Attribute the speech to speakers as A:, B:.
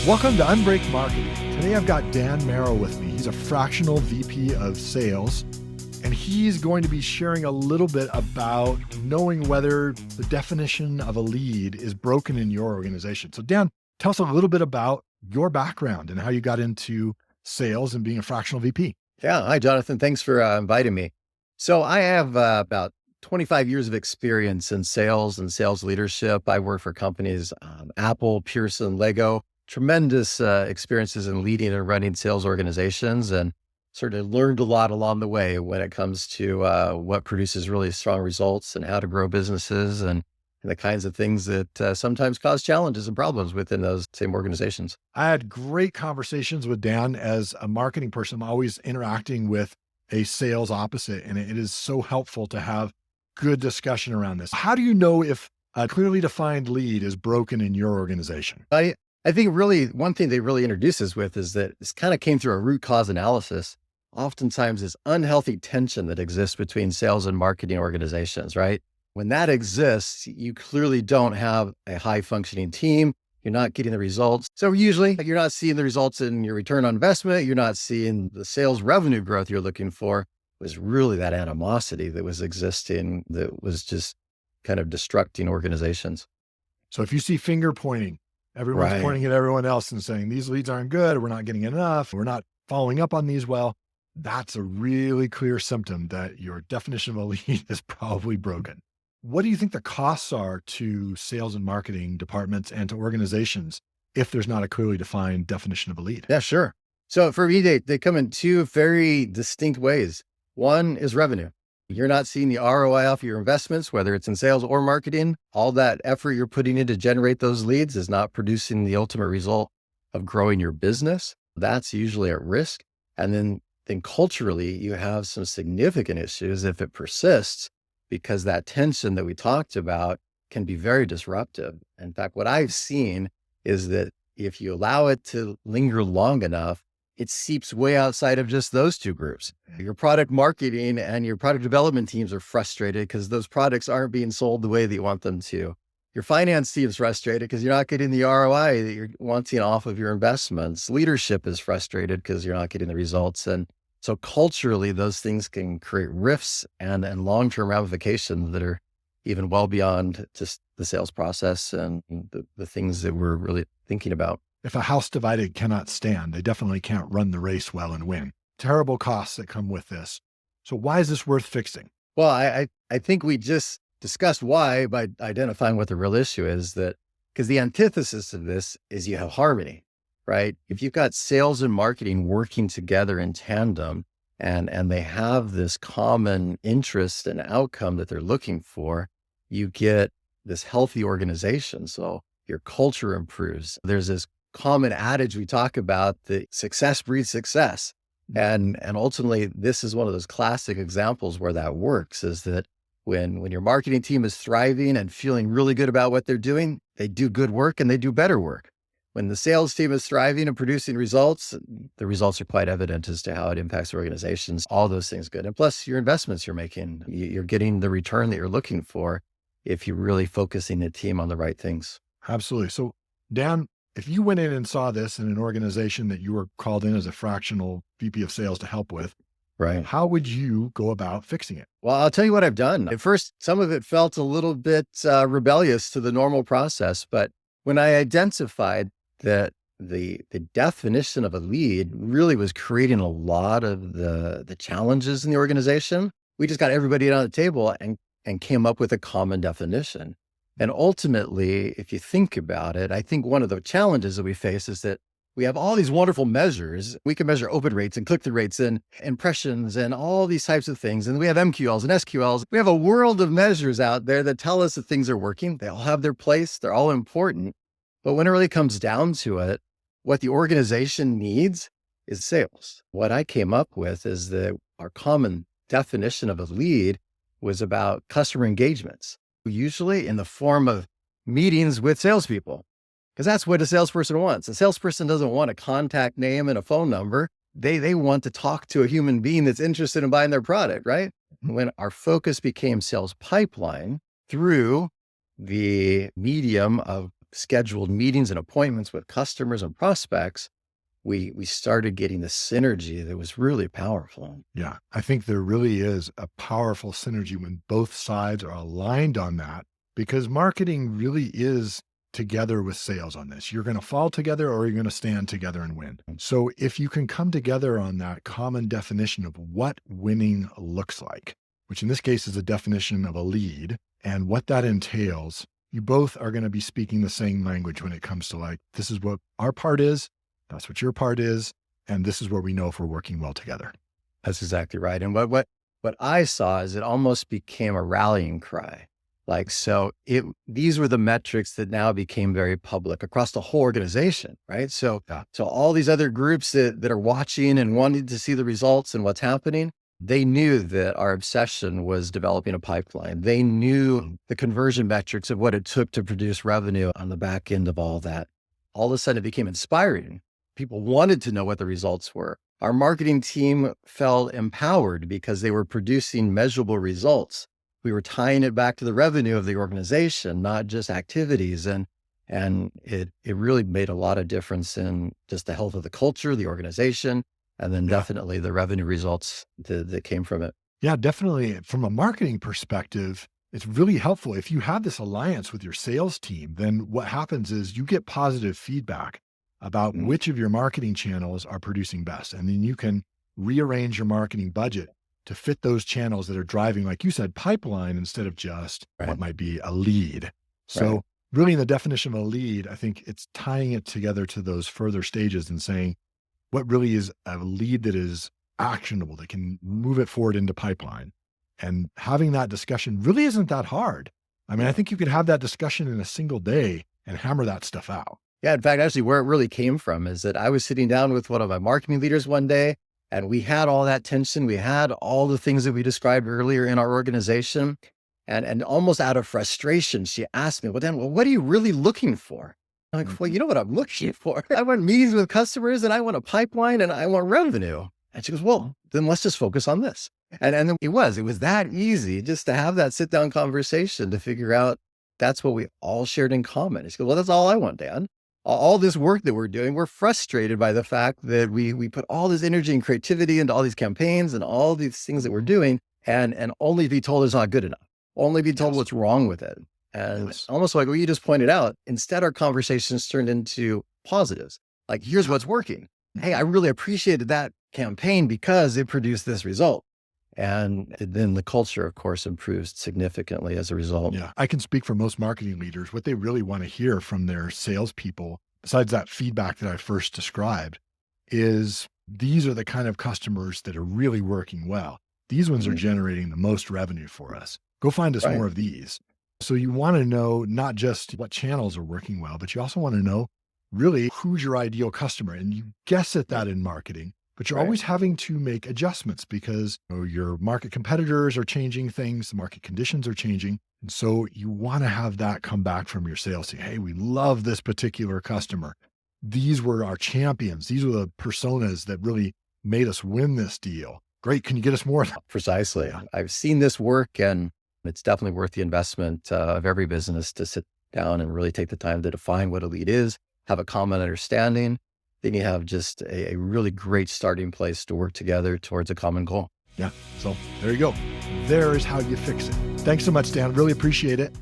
A: Welcome to Unbreak Marketing. Today I've got Dan Merrill with me. He's a fractional VP of sales, and he's going to be sharing a little bit about knowing whether the definition of a lead is broken in your organization. So Dan, tell us a little bit about your background and how you got into sales and being a fractional VP.
B: Yeah. Hi, Jonathan. Thanks for inviting me. So I have about 25 years of experience in sales and sales leadership. I work for companies, Apple, Pearson, Lego, tremendous experiences in leading and running sales organizations, and certainly learned a lot along the way when it comes to what produces really strong results and how to grow businesses and the kinds of things that sometimes cause challenges and problems within those same organizations.
A: I had great conversations with Dan. As a marketing person, I'm always interacting with a sales opposite, and it is so helpful to have good discussion around this. How do you know if a clearly defined lead is broken in your organization?
B: I think really one thing they really introduce us with is that this kind of came through a root cause analysis. Oftentimes this unhealthy tension that exists between sales and marketing organizations, right? When that exists, you clearly don't have a high functioning team. You're not getting the results. So usually you're not seeing the results in your return on investment. You're not seeing the sales revenue growth you're looking for. It was really that animosity that was existing that was just kind of destructing organizations.
A: So if you see finger pointing, everyone's
B: Right.
A: pointing at everyone else and saying, these leads aren't good, we're not getting enough, we're not following up on these well, that's a really clear symptom that your definition of a lead is probably broken. What do you think the costs are to sales and marketing departments and to organizations if there's not a clearly defined definition of a lead?
B: Yeah, sure. So for me, they come in two very distinct ways. One is revenue. You're not seeing the ROI off your investments, whether it's in sales or marketing. All that effort you're putting in to generate those leads is not producing the ultimate result of growing your business. That's usually at risk. And then culturally, you have some significant issues if it persists, because that tension that we talked about can be very disruptive. In fact, what I've seen is that if you allow it to linger long enough, it seeps way outside of just those two groups. Your product marketing and your product development teams are frustrated because those products aren't being sold the way that you want them to. Your finance team is frustrated because you're not getting the ROI that you're wanting off of your investments. Leadership is frustrated because you're not getting the results. And so culturally, those things can create rifts and long-term ramifications that are even well beyond just the sales process and the things that we're really thinking about.
A: If a house divided cannot stand, they definitely can't run the race well and win. Terrible costs that come with this. So why is this worth fixing?
B: Well, I think we just discussed why by identifying what the real issue is, that because the antithesis of this is you have harmony, right? If you've got sales and marketing working together in tandem and they have this common interest and outcome that they're looking for, you get this healthy organization. So your culture improves. There's this common adage we talk about that success breeds success. And ultimately, this is one of those classic examples where that works, is that when your marketing team is thriving and feeling really good about what they're doing, they do good work and they do better work. When the sales team is thriving and producing results, the results are quite evident as to how it impacts organizations. All those things good. And plus your investments you're making, you're getting the return that you're looking for if you're really focusing the team on the right things.
A: Absolutely. So Dan, if you went in and saw this in an organization that you were called in as a fractional VP of sales to help with,
B: Right.
A: how would you go about fixing it?
B: Well, I'll tell you what I've done. At first, some of it felt a little bit rebellious to the normal process, but when I identified that the definition of a lead really was creating a lot of the challenges in the organization, we just got everybody on the table and came up with a common definition. And ultimately, if you think about it, I think one of the challenges that we face is that we have all these wonderful measures. We can measure open rates and click-through rates and impressions and all these types of things. And we have MQLs and SQLs. We have a world of measures out there that tell us that things are working. They all have their place. They're all important. But when it really comes down to it, what the organization needs is sales. What I came up with is that our common definition of a lead was about customer engagements, usually in the form of meetings with salespeople, because that's what a salesperson wants. A salesperson doesn't want a contact name and a phone number. They want to talk to a human being that's interested in buying their product, right? When our focus became sales pipeline through the medium of scheduled meetings and appointments with customers and prospects, we started getting the synergy that was really powerful.
A: Yeah, I think there really is a powerful synergy when both sides are aligned on that, because marketing really is together with sales on this. You're going to fall together or you're going to stand together and win. So if you can come together on that common definition of what winning looks like, which in this case is a definition of a lead and what that entails, you both are going to be speaking the same language when it comes to like, this is what our part is, that's what your part is, and this is where we know if we're working well together.
B: That's exactly right. And what I saw is it almost became a rallying cry. Like, so these were the metrics that now became very public across the whole organization, right? So,
A: Yeah.
B: so all these other groups that are watching and wanting to see the results and what's happening, they knew that our obsession was developing a pipeline. They knew the conversion metrics of what it took to produce revenue on the back end of all that. All of a sudden it became inspiring. People wanted to know what the results were. Our marketing team felt empowered because they were producing measurable results. We were tying it back to the revenue of the organization, not just activities. And it really made a lot of difference in just the health of the culture, the organization, and then definitely the revenue results that came from it.
A: Yeah, definitely. From a marketing perspective, it's really helpful. If you have this alliance with your sales team, then what happens is you get positive feedback about which of your marketing channels are producing best. And then you can rearrange your marketing budget to fit those channels that are driving, like you said, pipeline instead of just what might be a lead. So really in the definition of a lead, I think it's tying it together to those further stages and saying what really is a lead that is actionable, that can move it forward into pipeline. And having that discussion really isn't that hard. I mean, I think you could have that discussion in a single day and hammer that stuff out.
B: Yeah, in fact, actually where it really came from is that I was sitting down with one of my marketing leaders one day, and we had all that tension. We had all the things that we described earlier in our organization. And almost out of frustration, she asked me, well, Dan, what are you really looking for? I'm like, well, you know what I'm looking for? I want meetings with customers and I want a pipeline and I want revenue. And she goes, well, then let's just focus on this. And then it was that easy just to have that sit down conversation to figure out that's what we all shared in common. She goes, well, that's all I want, Dan. All this work that we're doing, we're frustrated by the fact that we put all this energy and creativity into all these campaigns and all these things that we're doing and only be told it's not good enough, only be told what's wrong with it. And almost like what you just pointed out, instead our conversations turned into positives. Like, here's what's working. Hey, I really appreciated that campaign because it produced this result. And then the culture, of course, improves significantly as a result.
A: Yeah, I can speak for most marketing leaders. What they really want to hear from their salespeople, besides that feedback that I first described, is these are the kind of customers that are really working well. These ones are generating the most revenue for us. Go find us more of these. So you want to know not just what channels are working well, but you also want to know really who's your ideal customer. And you guess at that in marketing. But you're always having to make adjustments because your market competitors are changing things, the market conditions are changing. And so you want to have that come back from your sales team. Hey, we love this particular customer. These were our champions. These were the personas that really made us win this deal. Great. Can you get us more?
B: Precisely. I've seen this work and it's definitely worth the investment of every business to sit down and really take the time to define what a lead is, have a common understanding. Then you have just a really great starting place to work together towards a common goal.
A: Yeah. So there you go. There is how you fix it. Thanks so much, Dan. Really appreciate it.